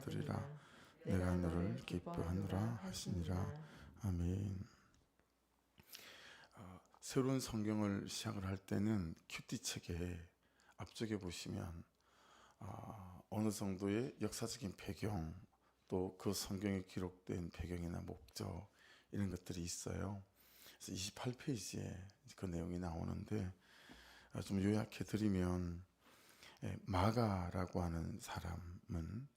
들으리라. 내가 너를 기뻐하노라 하시니라. 아멘. 새로운 성경을 시작을 할 때는 큐티 책에 앞쪽에 보시면 어느 정도의 역사적인 배경, 또 그 성경에 기록된 배경이나 목적 이런 것들이 있어요. 그래서 28페이지에 그 내용이 나오는데 좀 요약해 드리면, 마가라고 하는 사람은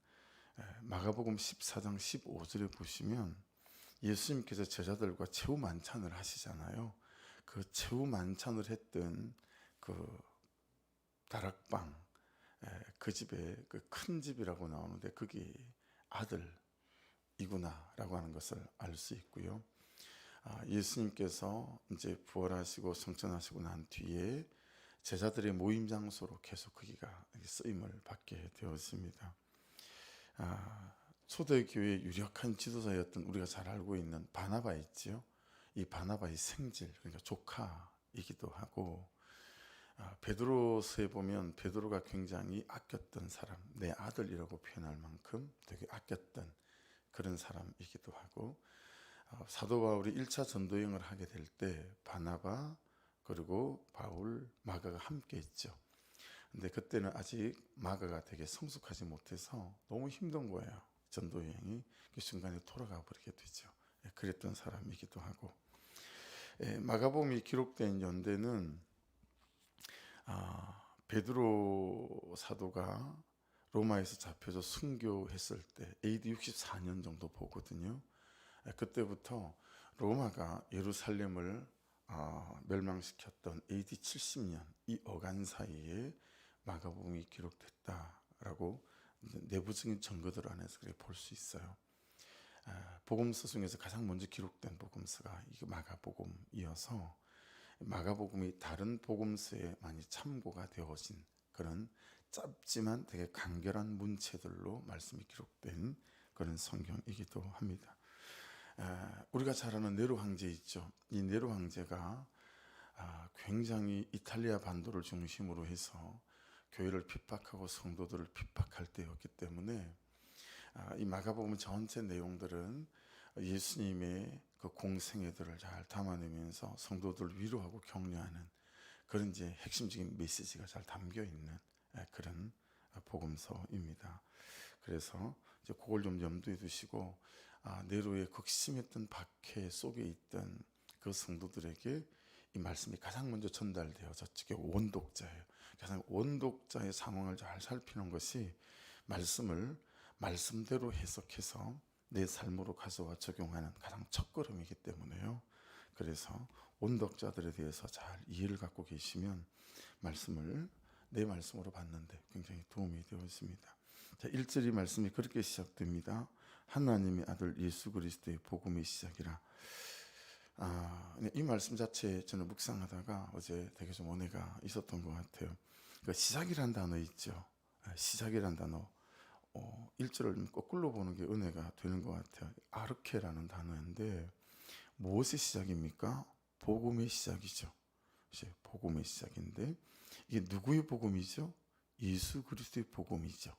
마가복음 14장 15절에 보시면 예수님께서 제자들과 최후 만찬을 하시잖아요. 그 최후 만찬을 했던 그 다락방, 그 집에 그 큰 집이라고 나오는데 그게 아들이구나라고 하는 것을 알 수 있고요. 예수님께서 이제 부활하시고 성천하시고 난 뒤에 제자들의 모임 장소로 계속 거기가 쓰임을 받게 되었습니다. 초대교회의 유력한 지도자였던 우리가 잘 알고 있는 바나바 있지요. 이 바나바의 생질, 그러니까 조카이기도 하고, 베드로서에 보면 베드로가 굉장히 아꼈던 사람, 내 아들이라고 표현할 만큼 되게 아꼈던 그런 사람이기도 하고, 사도 바울이 1차 전도여행을 하게 될 때 바나바 그리고 바울, 마가가 함께 있죠. 근데 그때는 아직 마가가 되게 성숙하지 못해서 너무 힘든 거예요. 전도여행이. 그 순간에 돌아가 버리게 되죠. 그랬던 사람이기도 하고, 마가복음이 기록된 연대는 베드로 사도가 로마에서 잡혀서 순교했을 때 AD 64년 정도 보거든요. 그때부터 로마가 예루살렘을 멸망시켰던 AD 70년 이 어간 사이에 마가복음이 기록됐다라고 내부적인 증거들 안에서 그렇게 볼 수 있어요. 복음서 중에서 가장 먼저 기록된 복음서가 이 마가복음이어서 마가복음이 다른 복음서에 많이 참고가 되어진 그런 짧지만 되게 간결한 문체들로 말씀이 기록된 그런 성경이기도 합니다. 우리가 잘 아는 네로 황제 있죠. 이 네로 황제가 굉장히 이탈리아 반도를 중심으로 해서 교회를 핍박하고 성도들을 핍박할 때였기 때문에 이 마가복음 전체 내용들은 예수님의 그 공생애들을 잘 담아내면서 성도들을 위로하고 격려하는 그런 이제 핵심적인 메시지가 잘 담겨 있는 그런 복음서입니다. 그래서 이제 그걸 좀 염두에 두시고 네로의 극심했던 박해 속에 있던 그 성도들에게 이 말씀이 가장 먼저 전달되어 저쪽에 원독자예요. 가장 원독자의 상황을 잘 살피는 것이 말씀을 말씀대로 해석해서 내 삶으로 가져와 적용하는 가장 첫걸음이기 때문에요. 그래서 원독자들에 대해서 잘 이해를 갖고 계시면 말씀을 내 말씀으로 봤는데 굉장히 도움이 되어 있습니다. 자, 1절의 말씀이 그렇게 시작됩니다. 하나님의 아들 예수 그리스도의 복음의 시작이라. 이 말씀 자체 저는 묵상하다가 어제 되게 좀 은혜가 있었던 것 같아요. 그러니까 시작이란 단어 있죠. 시작이란 단어. 1절을 거꾸로 보는 게 은혜가 되는 것 같아요. 아르케라는 단어인데 무엇의 시작입니까? 복음의 시작이죠. 복음의 시작인데 이게 누구의 복음이죠? 예수 그리스도의 복음이죠.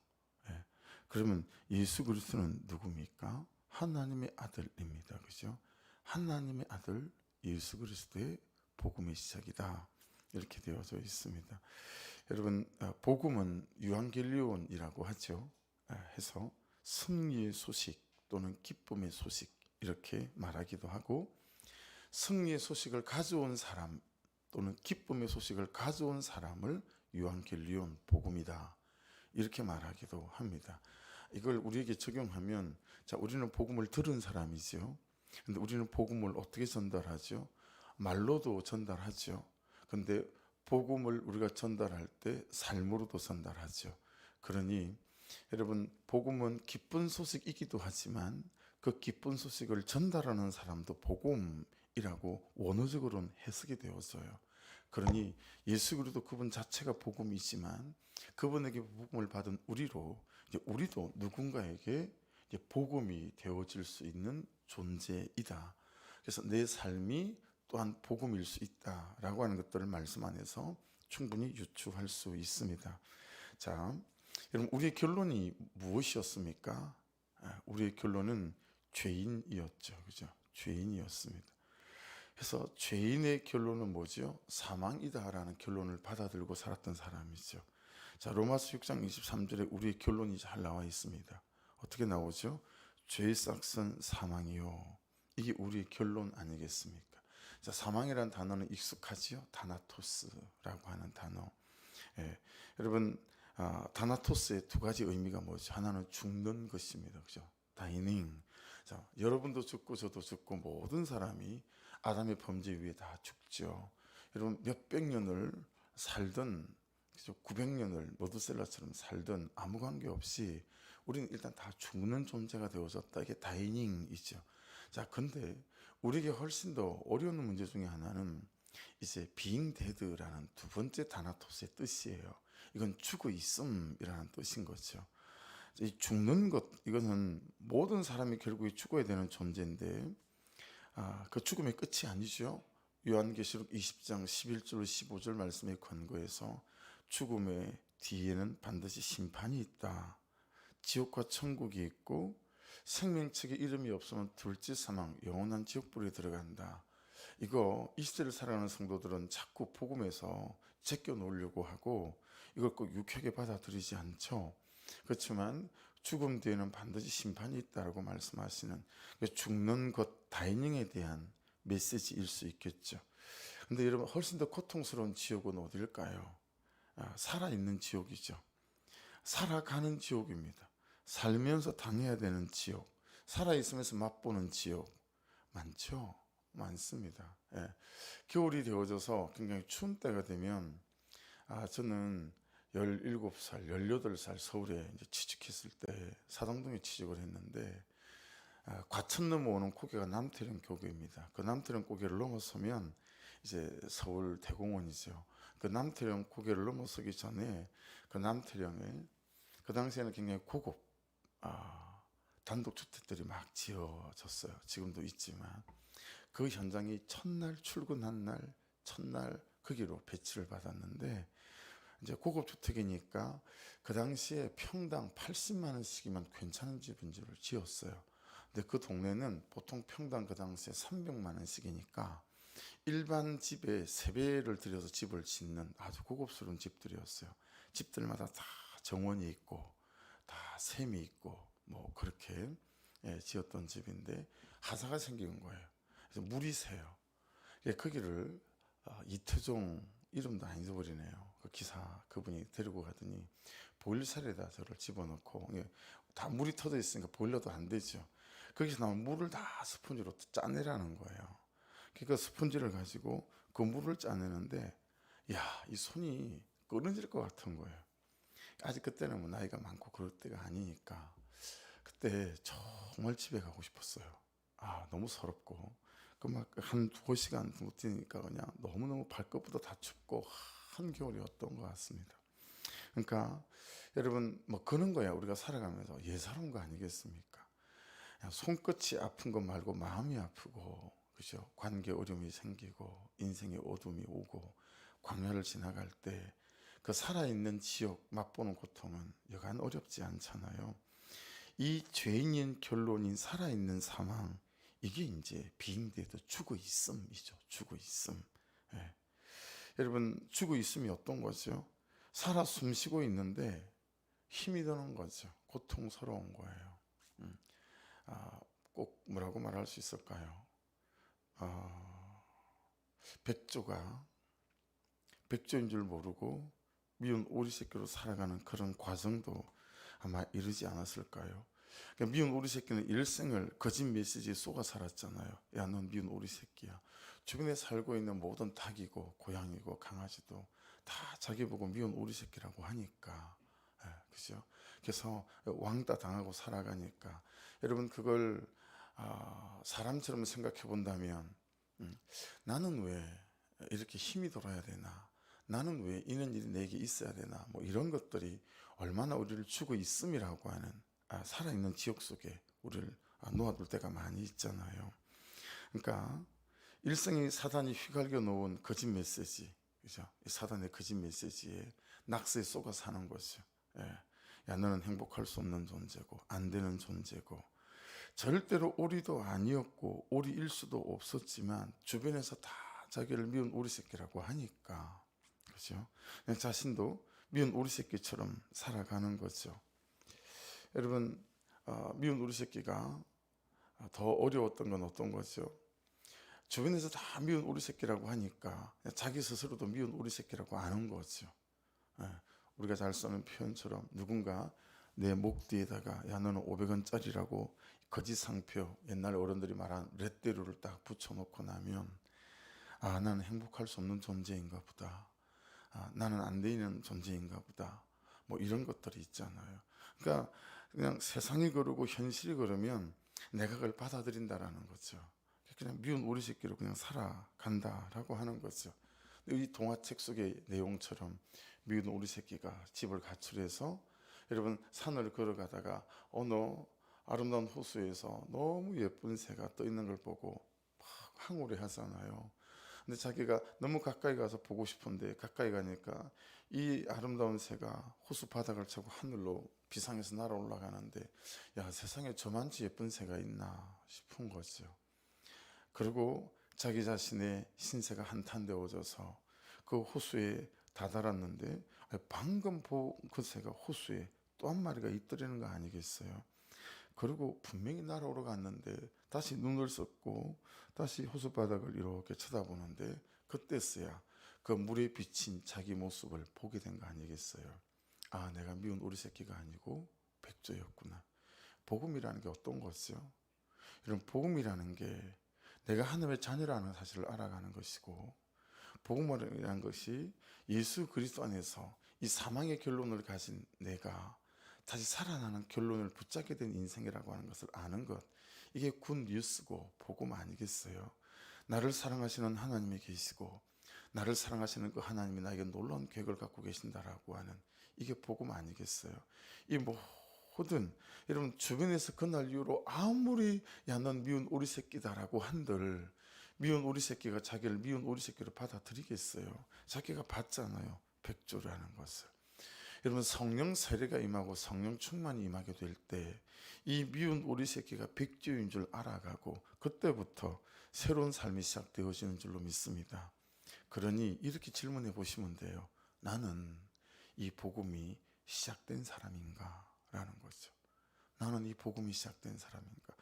그러면 예수 그리스도는 누굽니까? 하나님의 아들입니다. 그죠? 하나님의 아들 예수 그리스도의 복음의 시작이다. 이렇게 되어져 있습니다. 여러분, 복음은 유앙겔리온이라고 하죠. 해서 승리의 소식 또는 기쁨의 소식 이렇게 말하기도 하고, 승리의 소식을 가져온 사람 또는 기쁨의 소식을 가져온 사람을 유앙겔리온 복음이다 이렇게 말하기도 합니다. 이걸 우리에게 적용하면, 자, 우리는 복음을 들은 사람이죠. 근데 우리는 복음을 어떻게 전달하죠? 말로도 전달하죠. 근데 복음을 우리가 전달할 때 삶으로도 전달하죠. 그러니 여러분, 복음은 기쁜 소식이기도 하지만 그 기쁜 소식을 전달하는 사람도 복음이라고 원어적으로는 해석이 되어져요. 그러니 예수 그리스도 그분 자체가 복음이지만 그분에게 복음을 받은 우리도 누군가에게 복음이 되어질 수 있는 존재이다. 그래서 내 삶이 또한 복음일 수 있다라고 하는 것들을 말씀 안에서 충분히 유추할 수 있습니다. 자, 여러분, 우리의 결론이 무엇이었습니까? 우리의 결론은 죄인이었죠. 그죠? 죄인이었습니다. 그래서 죄인의 결론은 뭐죠? 사망이다라는 결론을 받아들고 살았던 사람이죠. 자, 로마서 6장 23절에 우리의 결론이 잘 나와 있습니다. 어떻게 나오죠? 죄의 삭은 사망이요. 이게 우리의 결론 아니겠습니까? 자, 사망이라는 단어는 익숙하지요? 다나토스라고 하는 단어. 예, 여러분, 다나토스의 두 가지 의미가 뭐죠? 하나는 죽는 것입니다. 그죠? 다이닝. 자, 여러분도 죽고 저도 죽고 모든 사람이 아담의 범죄 위에 다 죽죠. 여러분 몇백 년을 살든 그죠? 900년을 모두셀라처럼 살든 아무 관계 없이 우리는 일단 다 죽는 존재가 되어졌다. 이게 다이닝이죠. 자, 근데 우리에게 훨씬 더 어려운 문제 중에 하나는 이제 being dead라는 두 번째 다나토스의 뜻이에요. 이건 죽어 있음이라는 뜻인 거죠. 이 죽는 것, 이것은 모든 사람이 결국에 죽어야 되는 존재인데 그 죽음의 끝이 아니죠. 요한계시록 20장 11절 15절 말씀에 근거해서 죽음의 뒤에는 반드시 심판이 있다. 지옥과 천국이 있고 생명책에 이름이 없으면 둘째 사망, 영원한 지옥불에 들어간다. 이거 이 시대를 살아가는 성도들은 자꾸 복음에서 제껴 놓으려고 하고 이걸 꼭 유쾌하게 받아들이지 않죠. 그렇지만 죽음 뒤에는 반드시 심판이 있다고 말씀하시는 죽는 것 다이닝에 대한 메시지일 수 있겠죠. 근데 여러분 훨씬 더 고통스러운 지옥은 어딜까요? 살아있는 지옥이죠. 살아가는 지옥입니다. 살면서 당해야 되는 지옥, 살아있으면서 맛보는 지옥 많죠? 많습니다. 예. 겨울이 되어져서 굉장히 추운 때가 되면 저는 17살, 18살 서울에 이제 취직했을 때 사당동에 취직을 했는데 과천 넘어오는 고개가 남태령 고개입니다. 그 남태령 고개를 넘어서면 이제 서울 대공원이죠. 그 남태령 고개를 넘어서기 전에 그 남태령에 그 당시에는 굉장히 고급 단독주택들이 막 지어졌어요. 지금도 있지만 그 현장이 첫날 출근한 날 첫날 거기로 배치를 받았는데 이제 고급 주택이니까 그 당시에 평당 80만 원씩이면 괜찮은 집인 줄을 지었어요. 근데 그 동네는 보통 평당 그 당시에 300만 원씩이니까 일반 집에 3배를 들여서 집을 짓는 아주 고급스러운 집들이었어요. 집들마다 다 정원이 있고 다 샘이 있고 뭐 그렇게 지었던 집인데 하자가 생기는 거예요. 그래서 물이 새요. 거기를 이태종 이름도 안 잊어버리네요. 그 기사 그분이 데리고 가더니 보일러실에다 저를 집어넣고 다 물이 터져 있으니까 보일러도 안 되죠. 거기서 나온 물을 다 스펀지로 짜내라는 거예요. 그러니까 스펀지를 가지고 그 물을 짜내는데 이 손이 끊어질 것 같은 거예요. 아직 그때는 뭐 나이가 많고 그럴 때가 아니니까 그때 정말 집에 가고 싶었어요. 너무 서럽고 그 막 한 2시간 못 뛰니까 그냥 너무너무 발끝부터 다 춥고 한겨울이었던 것 같습니다. 그러니까 여러분 뭐 그런 거야. 우리가 살아가면서 예사로운 거 아니겠습니까? 손끝이 아픈 것 말고 마음이 아프고 그죠? 관계 어려움이 생기고 인생의 어둠이 오고 광야를 지나갈 때 그 살아있는 지옥 맛보는 고통은 여간 어렵지 않잖아요. 이 죄인인 결론인 살아있는 사망 이게 이제 비잉데도 죽어 있음이죠. 죽어 있음. 예. 여러분 죽어 있음이 어떤 거죠? 살아 숨쉬고 있는데 힘이 드는 거죠. 고통스러운 거예요. 꼭 뭐라고 말할 수 있을까요? 백조가 백조인 줄 모르고 미운 오리 새끼로 살아가는 그런 과정도 아마 이르지 않았을까요? 그러니까 미운 오리 새끼는 일생을 거짓 메시지에 속아 살았잖아요. 야, 넌 미운 오리 새끼야. 주변에 살고 있는 모든 닭이고 고양이고 강아지도 다 자기 보고 미운 오리 새끼라고 하니까, 그죠? 그래서 왕따 당하고 살아가니까 여러분 그걸 사람처럼 생각해 본다면 나는 왜 이렇게 힘이 돌아야 되나? 나는 왜 이런 일이 내게 있어야 되나? 뭐 이런 것들이 얼마나 우리를 주고 있음이라고 하는 살아있는 지옥 속에 우리를 놓아둘 때가 많이 있잖아요. 그러니까 일생이 사단이 휘갈겨 놓은 거짓 메시지, 그죠? 이 사단의 거짓 메시지에 낙서에 속아 사는 거죠. 야, 너는 행복할 수 없는 존재고 안 되는 존재고, 절대로 오리도 아니었고 오리일 수도 없었지만 주변에서 다 자기를 미운 오리 새끼라고 하니까, 그죠? 자신도 미운 오리 새끼처럼 살아가는 거죠. 여러분, 미운 오리 새끼가 더 어려웠던 건 어떤 거죠? 주변에서 다 미운 오리 새끼라고 하니까 자기 스스로도 미운 오리 새끼라고 아는 거죠. 예, 우리가 잘 쓰는 표현처럼 누군가 내 목 뒤에다가 야, 너는 500원짜리라고 거짓 상표, 옛날 어른들이 말한 레떼루를 딱 붙여놓고 나면, 아, 나는 행복할 수 없는 존재인가 보다, 아, 나는 안 되는 존재인가 보다, 뭐 이런 것들이 있잖아요. 그러니까 그냥 세상이 그러고 현실이 그러면 내가 그걸 받아들인다라는 거죠. 그냥 미운 오리 새끼로 그냥 살아간다라고 하는 거죠. 이 동화책 속의 내용처럼 미운 오리 새끼가 집을 가출해서, 여러분, 산을 걸어가다가 어느 아름다운 호수에서 너무 예쁜 새가 떠 있는 걸 보고 막 황홀해 하잖아요. 근데 자기가 너무 가까이 가서 보고 싶은데 가까이 가니까 이 아름다운 새가 호수 바닥을 차고 하늘로 비상에서 날아 올라가는데, 야, 세상에 저만치 예쁜 새가 있나 싶은 거죠. 그리고 자기 자신의 신세가 한탄되어져서 그 호수에 다다랐는데, 방금 본 그 새가 호수에 또 한 마리가 있더라는 거 아니겠어요? 그리고 분명히 날아오러 갔는데 다시 눈을 쏟고 다시 호수바닥을 이렇게 쳐다보는데, 그때서야 그 물에 비친 자기 모습을 보게 된 거 아니겠어요? 아, 내가 미운 오리 새끼가 아니고 백조였구나. 복음이라는 게 어떤 거죠? 이런 복음이라는 게 내가 하나님의 자녀라는 사실을 알아가는 것이고, 복음이라는 것이 예수 그리스도 안에서 이 사망의 결론을 가진 내가 다시 살아나는 결론을 붙잡게 된 인생이라고 하는 것을 아는 것, 이게 굿 뉴스고 복음 아니겠어요? 나를 사랑하시는 하나님이 계시고 나를 사랑하시는 그 하나님이 나에게 놀라운 계획을 갖고 계신다라고 하는, 이게 복음 아니겠어요? 이 모든, 여러분, 주변에서 그날 이후로 아무리 야, 넌 미운 오리 새끼다라고 한들 미운 오리 새끼가 자기를 미운 오리 새끼로 받아들이겠어요? 자기가 봤잖아요, 백조라는 것을. 여러분, 성령 세례가 임하고 성령 충만이 임하게 될 때 이 미운 오리 새끼가 백조인 줄 알아가고 그때부터 새로운 삶이 시작되어지는 줄로 믿습니다. 그러니 이렇게 질문해 보시면 돼요. 나는 이 복음이 시작된 사람인가? 라는 거죠. 나는 이 복음이 시작된 사람인가?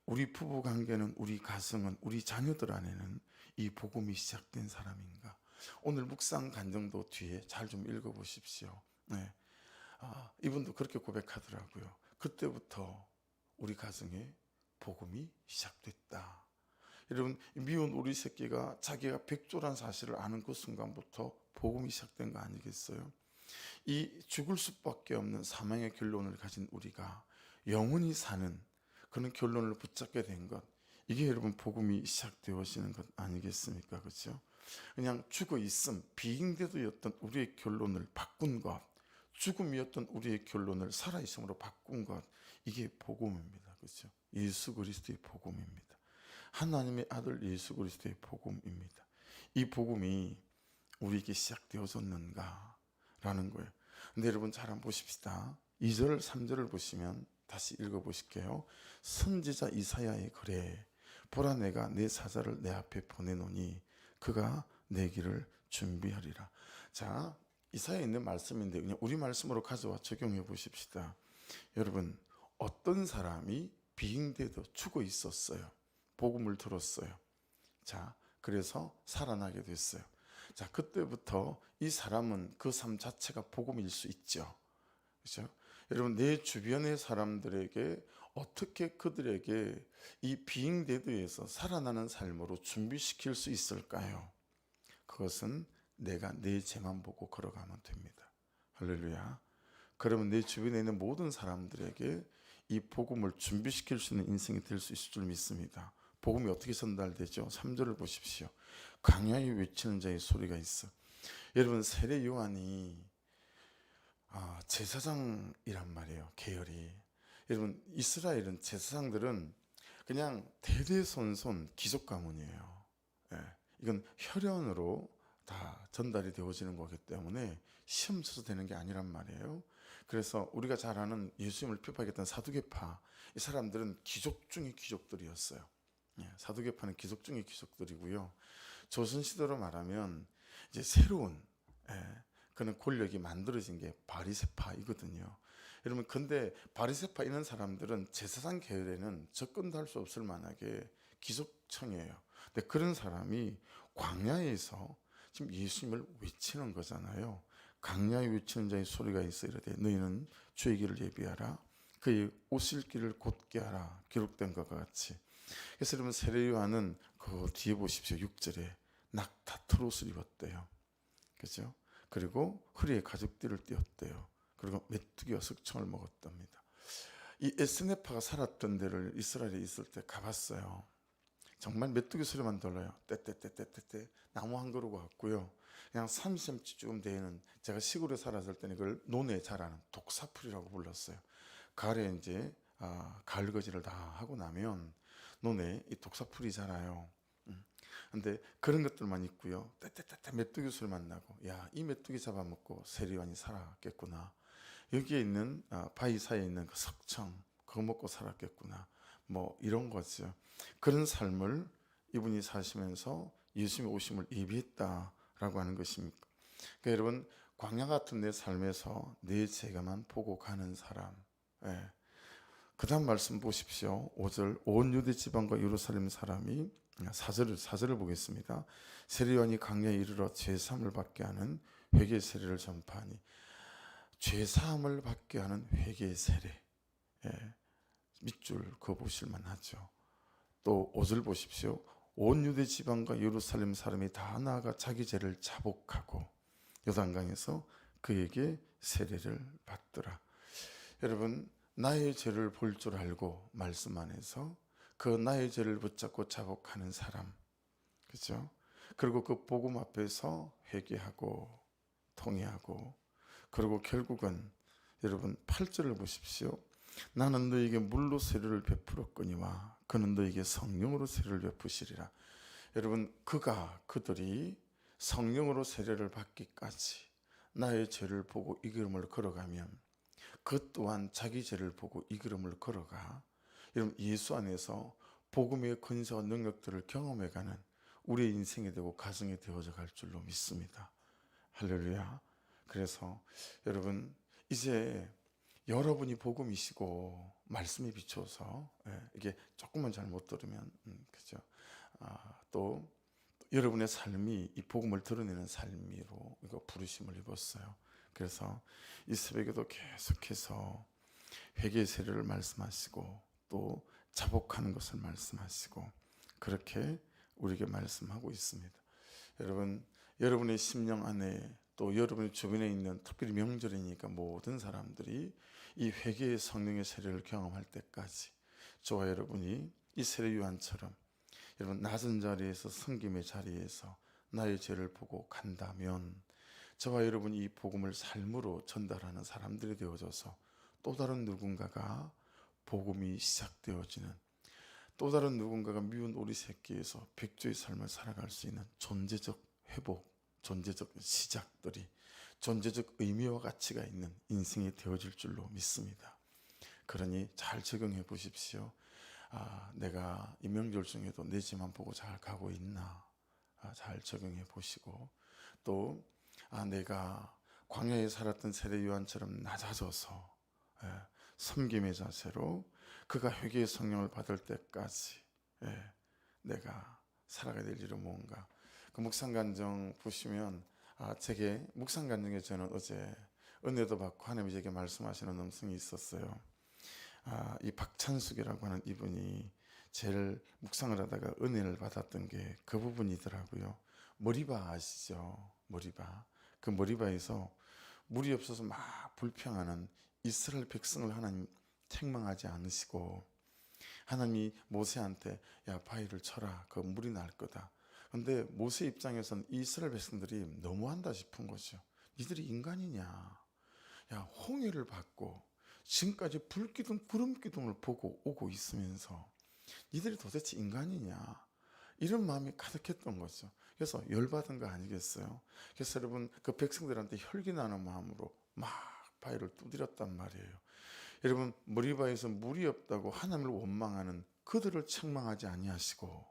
우리 부부 관계는, 우리 가정은, 우리 자녀들 안에는 이 복음이 시작된 사람인가? 오늘 묵상 간증도 뒤에 잘 좀 읽어보십시오. 네. 이분도 그렇게 고백하더라고요. 그때부터 우리 가정에 복음이 시작됐다. 여러분, 미운 우리 새끼가 자기가 백조란 사실을 아는 그 순간부터 복음이 시작된 거 아니겠어요? 이 죽을 수밖에 없는 사망의 결론을 가진 우리가 영원히 사는 그런 결론을 붙잡게 된 것, 이게 여러분 복음이 시작되어지는 것 아니겠습니까? 그렇죠? 그냥 죽어 있음, 비잉대도였던 우리의 결론을 바꾼 것, 죽음이었던 우리의 결론을 살아있음으로 바꾼 것, 이게 복음입니다. 그렇죠? 예수 그리스도의 복음입니다. 하나님의 아들 예수 그리스도의 복음입니다. 이 복음이 우리에게 시작되어졌는가 라는 거예요. 근데 여러분 잘 한번 보십시다. 2절 3절을 보시면 다시 읽어보실게요. 선지자 이사야의 글에 보라, 내가 내 사자를 내 앞에 보내노니 그가 내 길을 준비하리라. 자, 이사야에 있는 말씀인데 그냥 우리 말씀으로 가져와 적용해 보십시다. 여러분, 어떤 사람이 비잉대도 죽어 있었어요. 복음을 들었어요. 자, 그래서 살아나게 됐어요. 자, 그때부터 이 사람은 그 삶 자체가 복음일 수 있죠. 그렇죠? 여러분, 내 주변의 사람들에게 어떻게 그들에게 이 비잉데드에서 살아나는 삶으로 준비시킬 수 있을까요? 그것은 내가 내 죄만 보고 걸어가면 됩니다. 할렐루야. 그러면 내 주변에 있는 모든 사람들에게 이 복음을 준비시킬 수 있는 인생이 될 수 있을 줄 믿습니다. 복음이 어떻게 전달되죠? 3절을 보십시오. 광야에 외치는 자의 소리가 있어. 여러분, 세례 요한이 제사장이란 말이에요. 계열이. 여러분, 이스라엘은 제사장들은 그냥 대대손손 귀족 가문이에요. 예, 이건 혈연으로 다 전달이 되어지는 거기 때문에 시험 쳐서 되는 게 아니란 말이에요. 그래서 우리가 잘 아는 예수님을 핍박했던 사두개파, 이 사람들은 귀족 중의 귀족들이었어요. 사두개파는 귀족 중의 귀족들이고요. 조선시대로 말하면 이제 새로운 그런 권력이 만들어진 게 바리새파이거든요. 여러분, 근데 바리새파 이런 사람들은 제사장 계열에는 접근도 할 수 없을 만하게 귀족층이에요. 근데 그런 사람이 광야에서 지금 예수님을 외치는 거잖아요. 광야에 외치는 자의 소리가 있어 이르되 너희는 주의 길을 예비하라, 그의 오실 길을 곧게 하라, 기록된 것과 같이. 그래서 여러분, 세례 요한은 그 뒤에 보십시오. 6절에 낙타 트롯을 입었대요. 그죠? 그리고 허리에 가죽띠를 띄었대요. 그리고 메뚜기와 석청을 먹었답니다. 이 에스네파가 살았던 데를 이스라엘에 있을 때 가봤어요. 정말 메뚜기 소리만 들려요. 떼떼떼떼떼떼 나무 한 그루 같고요. 그냥 30cm쯤 되는, 제가 시골에 살았을 때는 이걸 논에 자라는 독사풀이라고 불렀어요. 가을에 이제 가을 거지를 다 하고 나면 논에 이 독사풀이 자라요. 근데 그런 것들만 있고요. 떼떼떼떼 메뚜기 소리만 나고, 야, 이 메뚜기 잡아먹고 세례 요한이 살았겠구나. 여기에 있는 바위 사이에 있는 그 석청 그거 먹고 살았겠구나. 뭐 이런 거죠. 그런 삶을 이분이 사시면서 예수님의 오심을 예비했다라고 하는 것입니다. 그러니까 여러분, 광야 같은 내 삶에서 내 죄가만 보고 가는 사람. 그 다음 말씀 보십시오. 5절, 온 유대 지방과 예루살렘 사람이, 4절을 보겠습니다. 세례 요한이 광야에 이르러 죄사함을 받게 하는 회개 세례를 전파하니. 죄사함을 받게 하는 회개 세례, 밑줄 그어 보실만 하죠. 또 5절 보십시오. 온 유대 지방과 예루살렘 사람이 다 나아가 자기 죄를 자복하고 요단강에서 그에게 세례를 받더라. 여러분, 나의 죄를 볼 줄 알고 말씀 안에서 그 나의 죄를 붙잡고 자복하는 사람, 그렇죠? 그리고 그 복음 앞에서 회개하고 통회하고, 그리고 결국은 여러분 8절을 보십시오. 나는 너에게 물로 세례를 베풀었거니와 그는 너에게 성령으로 세례를 베푸시리라. 여러분, 그들이 성령으로 세례를 받기까지 나의 죄를 보고 이 걸음을 걸어가면 그 또한 자기 죄를 보고 이 걸음을 걸어가, 여러분, 예수 안에서 복음의 권세와 능력들을 경험해가는 우리의 인생이 되고 가정이 되어져 갈 줄로 믿습니다. 할렐루야. 그래서 여러분, 이제 여러분이 복음이시고 말씀에 비춰서, 이게 조금만 잘못 들으면 그죠? 또 여러분의 삶이 이 복음을 드러내는 삶으로 이거 부르심을 입었어요. 그래서 이 새벽에도 계속해서 회개 세례를 말씀하시고 또 자복하는 것을 말씀하시고 그렇게 우리에게 말씀하고 있습니다. 여러분, 여러분의 심령 안에 또 여러분의 주변에 있는, 특별히 명절이니까 모든 사람들이 이 회개의 성령의 세례를 경험할 때까지 저와 여러분이 이 세례 요한처럼 여러분 낮은 자리에서 섬김의 자리에서 나의 죄를 보고 간다면 저와 여러분이 이 복음을 삶으로 전달하는 사람들이 되어져서 또 다른 누군가가 복음이 시작되어지는, 또 다른 누군가가 미운 오리 새끼에서 백조의 삶을 살아갈 수 있는 존재적 회복, 존재적 시작들이, 존재적 의미와 가치가 있는 인생이 되어질 줄로 믿습니다. 그러니 잘 적용해 보십시오. 내가 이 명절 중에도 내 죄만 보고 잘 가고 있나, 잘 적용해 보시고, 또 내가 광야에 살았던 세례 요한처럼 낮아져서 섬김의 자세로 그가 회개의 성령을 받을 때까지 내가 살아가야 될 일은 뭔가. 그 묵상간정 보시면 제게 묵상간정에 저는 어제 은혜도 받고 하나님이 제게 말씀하시는 음성이 있었어요. 이 박찬숙이라고 하는 이분이 제일 묵상을 하다가 은혜를 받았던 게 그 부분이더라고요. 머리바 아시죠? 머리바. 그 머리바에서 물이 없어서 막 불평하는 이스라엘 백성을 하나님 책망하지 않으시고, 하나님이 모세한테 야 바위를 쳐라, 그 물이 날 거다. 근데 모세 입장에서는 이스라엘 백성들이 너무한다 싶은 거죠. 니들이 인간이냐? 야, 홍해를 받고 지금까지 불기둥 구름기둥을 보고 오고 있으면서 니들이 도대체 인간이냐? 이런 마음이 가득했던 거죠. 그래서 열받은 거 아니겠어요? 그래서 여러분 그 백성들한테 혈기나는 마음으로 막 바위를 두드렸단 말이에요. 여러분, 머리바위에서 물이 없다고 하나님을 원망하는 그들을 책망하지 아니하시고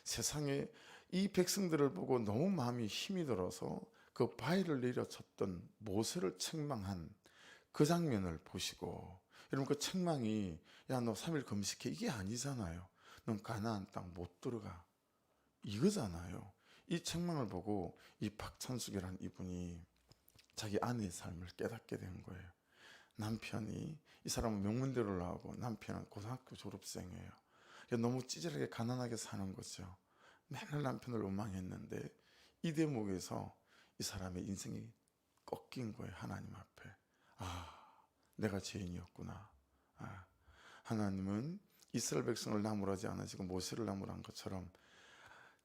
세상에 이 백성들을 보고 너무 마음이 힘이 들어서 그 바위를 내려쳤던 모세를 책망한 그 장면을 보시고, 여러분 그 책망이 야 너 3일 금식해 이게 아니잖아요. 넌 가나안 땅 못 들어가 이거잖아요. 이 책망을 보고 이 박찬숙이라는 이분이 자기 아내의 삶을 깨닫게 된 거예요. 남편이, 이 사람은 명문대로 나오고 남편은 고등학교 졸업생이에요. 너무 찌질하게 가난하게 사는 거죠. 맨날 남편을 원망했는데 이 대목에서 이 사람의 인생이 꺾인 거예요. 하나님 앞에. 내가 죄인이었구나. 하나님은 이스라엘 백성을 나무라지 않으시고 모세를 나무란 것처럼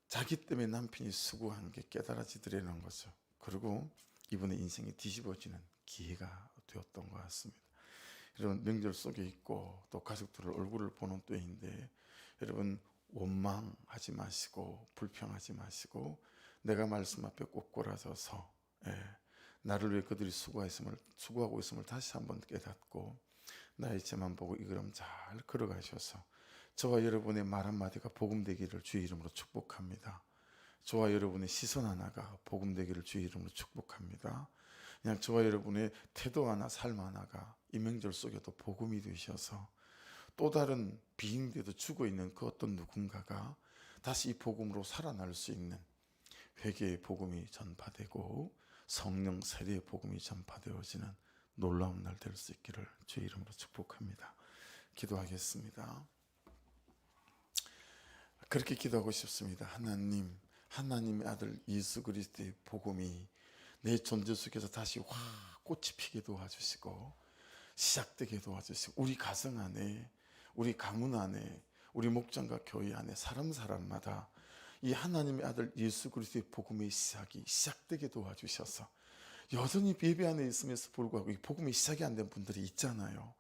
자기 때문에 남편이 수고한 게 깨달아지더라는 거죠. 그리고 이분의 인생이 뒤집어지는 기회가 되었던 것 같습니다. 여러분, 명절 속에 있고 또 가족들의 얼굴을 보는 때인데, 여러분 원망하지 마시고 불평하지 마시고 내가 말씀 앞에 꼿꼿하셔서 나를 위해 그들이 수고하고 있음을 다시 한번 깨닫고 나의 죄만 보고 이 걸음 잘 걸어가셔서 저와 여러분의 말 한마디가 복음되기를 주의 이름으로 축복합니다. 저와 여러분의 시선 하나가 복음되기를 주의 이름으로 축복합니다. 그냥 저와 여러분의 태도 하나, 삶 하나가 이 명절 속에도 복음이 되셔서 또 다른 비행대도 죽어있는 그 어떤 누군가가 다시 이 복음으로 살아날 수 있는 회개의 복음이 전파되고 성령 세례의 복음이 전파되어지는 놀라운 날 될 수 있기를 주의 이름으로 축복합니다. 기도하겠습니다. 그렇게 기도하고 싶습니다. 하나님, 하나님의 아들 예수 그리스도의 복음이 내 존재 속에서 다시 확 꽃이 피게 도와주시고 시작되게 도와주시고 우리 가정 안에, 우리 가문 안에, 우리 목장과 교회 안에 사람마다 이 하나님의 아들 예수 그리스도의 복음의 시작이 시작되게 도와주셔서 여전히 예배 안에 있음에도 불구하고 이 복음이 시작이 안 된 분들이 있잖아요.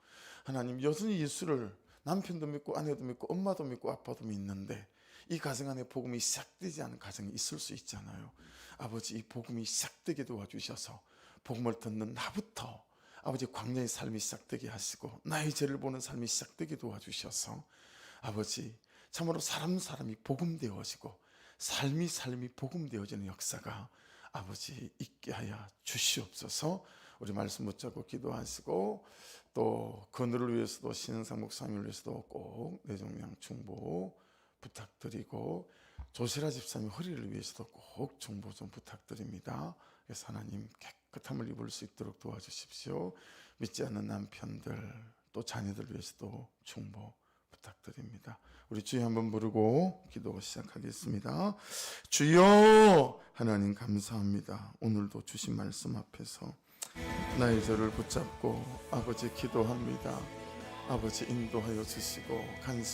하나님, 여전히 예수를 남편도 믿고 아내도 믿고 엄마도 믿고 아빠도 믿는데 이 가정 안에 복음이 시작되지 않은 가정이 있을 수 있잖아요. 아버지, 이 복음이 시작되게 도와주셔서 복음을 듣는 나부터 아버지 광야의 삶이 시작되게 하시고 나의 죄를 보는 삶이 시작되게 도와주셔서 아버지 참으로 사람이 복음되어지고 삶이 복음되어지는 역사가 아버지 있게 하여 주시옵소서. 우리 말씀 붙잡고 기도하시고 또 그늘을 위해서도 신은상 목사님을 위해서도 꼭 뇌종양 중보 부탁드리고 조시라 집사님 허리를 위해서도 꼭 중보 좀 부탁드립니다. 그래서 하나님 깨끗함을 입을 수 있도록 도와주십시오. 믿지 않는 남편들 또 자녀들 위해서도 중보 부탁드립니다. 우리 주여 한번 부르고 기도 시작하겠습니다. 주여, 하나님 감사합니다. 오늘도 주신 말씀 앞에서 나의 저를 붙잡고 아버지 기도합니다. 아버지 인도하여 주시고 간섭